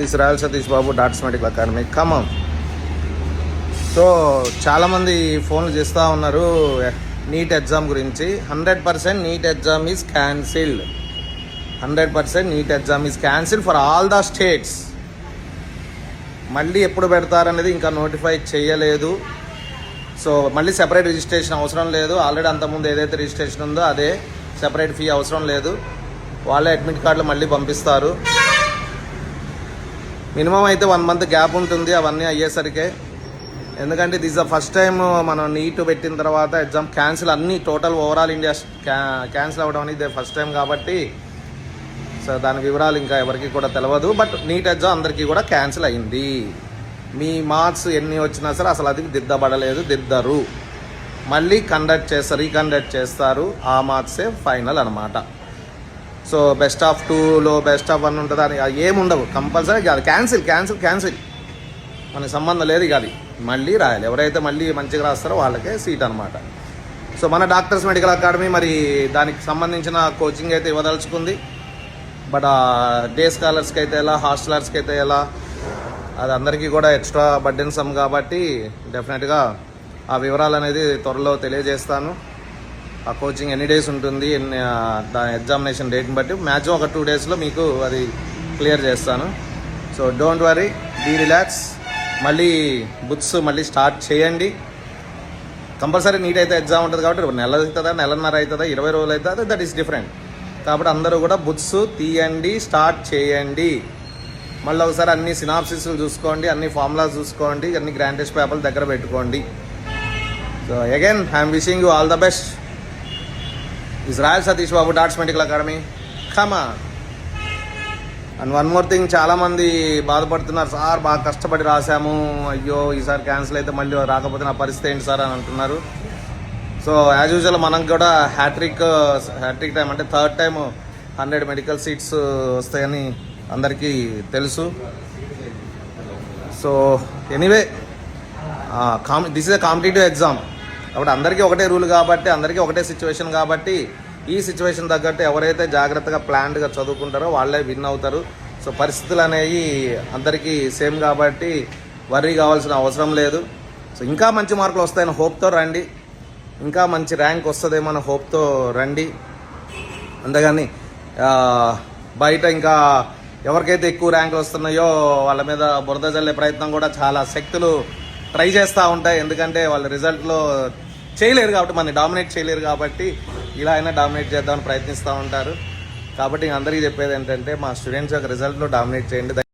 This royal Satish Babu dots medical academy Khammam. So చాలామంది ఫోన్లు చేస్తూ ఉన్నారు నీట్ ఎగ్జామ్ గురించి. 100% NEET exam is cancelled. 100% NEET exam is cancelled for all the states. మళ్ళీ ఎప్పుడు పెడతారనేది ఇంకా నోటిఫై చేయలేదు. సో మళ్ళీ సెపరేట్ రిజిస్ట్రేషన్ అవసరం లేదు. ఆల్రెడీ అంతకుముందు ఏదైతే రిజిస్ట్రేషన్ ఉందో అదే, సెపరేట్ ఫీ అవసరం లేదు. వాళ్ళే అడ్మిట్ కార్డులు మళ్ళీ పంపిస్తారు. మినిమం అయితే 1 month గ్యాప్ ఉంటుంది అవన్నీ అయ్యేసరికే. ఎందుకంటే దిస్ ద ఫస్ట్ టైం మనం నీట్ పెట్టిన తర్వాత ఎగ్జామ్ క్యాన్సిల్, అన్నీ టోటల్ ఓవరాల్ ఇండియా క్యాన్సిల్ అవ్వడం అనేది ఫస్ట్ టైం కాబట్టి సో దాని వివరాలు ఇంకా ఎవరికి కూడా తెలియదు. బట్ నీట్ ఎగ్జామ్ అందరికీ కూడా క్యాన్సిల్ అయింది. మీ మార్క్స్ ఎన్ని వచ్చినా సరే అసలు అది దిద్దబడలేదు, దిద్దరు. మళ్ళీ రీకండక్ట్ చేస్తారు. ఆ మార్క్సే ఫైనల్ అనమాట. సో బెస్ట్ ఆఫ్ 2లో బెస్ట్ ఆఫ్ 1 ఉంటుంది అని ఏముండవు. కంపల్సరీ కాదు, క్యాన్సిల్ మనకి సంబంధం లేదు. ఇక అది మళ్ళీ రాయాలి. ఎవరైతే మళ్ళీ మంచిగా రాస్తారో వాళ్ళకే సీట్ అనమాట. సో మన డాక్టర్స్ మెడికల్ అకాడమీ మరి దానికి సంబంధించిన కోచింగ్ అయితే ఇవ్వదలుచుకుంది. బట్ డే స్కాలర్స్కి అయితే ఎలా, హాస్టలర్స్కి అయితే ఎలా, అది అందరికీ కూడా ఎక్స్ట్రా బర్డెన్ సమ్ కాబట్టి డెఫినెట్గా ఆ వివరాలు అనేది త్వరలో తెలియజేస్తాను. ఆ కోచింగ్ ఎన్ని డేస్ ఉంటుంది, దాని ఎగ్జామినేషన్ డేట్ని బట్టి మ్యాక్సిమం ఒక 2 daysలో మీకు అది క్లియర్ చేస్తాను. So don't worry, be relaxed. మళ్ళీ బుక్స్ మళ్ళీ స్టార్ట్ చేయండి. కంపల్సరీ నీట్ అయితే ఎగ్జామ్ ఉంటుంది కాబట్టి నెల అవుతుందా, నెలన్నర అవుతుందా, 20 రోజులు అవుతుందా, దట్ ఈస్ డిఫరెంట్. కాబట్టి అందరూ కూడా బుక్స్ తీయండి, స్టార్ట్ చేయండి. మళ్ళీ ఒకసారి అన్ని సినాప్సిస్లు చూసుకోండి, అన్ని ఫార్ములాస్ చూసుకోండి, అన్ని గ్రాండ్ టెస్ట్ పేపర్లు దగ్గర పెట్టుకోండి. So again I'm wishing you all the best. Is royal Satish Babu dots medical academy Khammam. And one more thing, చాలామంది బాధపడుతున్నారు, సార్ బాగా కష్టపడి రాసాము, అయ్యో ఈసారి క్యాన్సిల్ అయితే మళ్ళీ రాకపోతే నా పరిస్థితి ఏంటి సార్ అని అంటున్నారు. సో యాజ్ యూజువల్ మనం కూడా హ్యాట్రిక్ టైం అంటే 3rd time 100 మెడికల్ సీట్స్ వస్తాయని అందరికీ తెలుసు. So anyway this is a competitive exam కాబట్టి అందరికీ ఒకటే రూల్ కాబట్టి, అందరికీ ఒకటే సిచ్యువేషన్ కాబట్టి ఈ సిచ్యువేషన్ తగ్గట్టు ఎవరైతే జాగ్రత్తగా ప్లాన్డ్గా చదువుకుంటారో వాళ్ళే విన్ అవుతారు. సో పరిస్థితులు అనేవి అందరికీ సేమ్ కాబట్టి వర్రీ కావాల్సిన అవసరం లేదు. సో ఇంకా మంచి మార్కులు వస్తాయని హోప్తో రండి, ఇంకా మంచి ర్యాంక్ వస్తుందేమో అన్న హోప్తో రండి. అంతేగాని బయట ఇంకా ఎవరికైతే ఎక్కువ ర్యాంకులు వస్తున్నాయో వాళ్ళ మీద బురద జల్లే ప్రయత్నం కూడా చాలా శక్తులు ట్రై చేస్తూ ఉంటాయి. ఎందుకంటే వాళ్ళ రిజల్ట్లో చేయలేరు కాబట్టి, మనని డామినేట్ చేయలేరు కాబట్టి ఇలా అయినా డామినేట్ చేద్దామని ప్రయత్నిస్తూ ఉంటారు. కాబట్టి అందరికీ చెప్పేది ఏంటంటే మా స్టూడెంట్స్ యొక్క రిజల్ట్లో డామినేట్ చేయండి.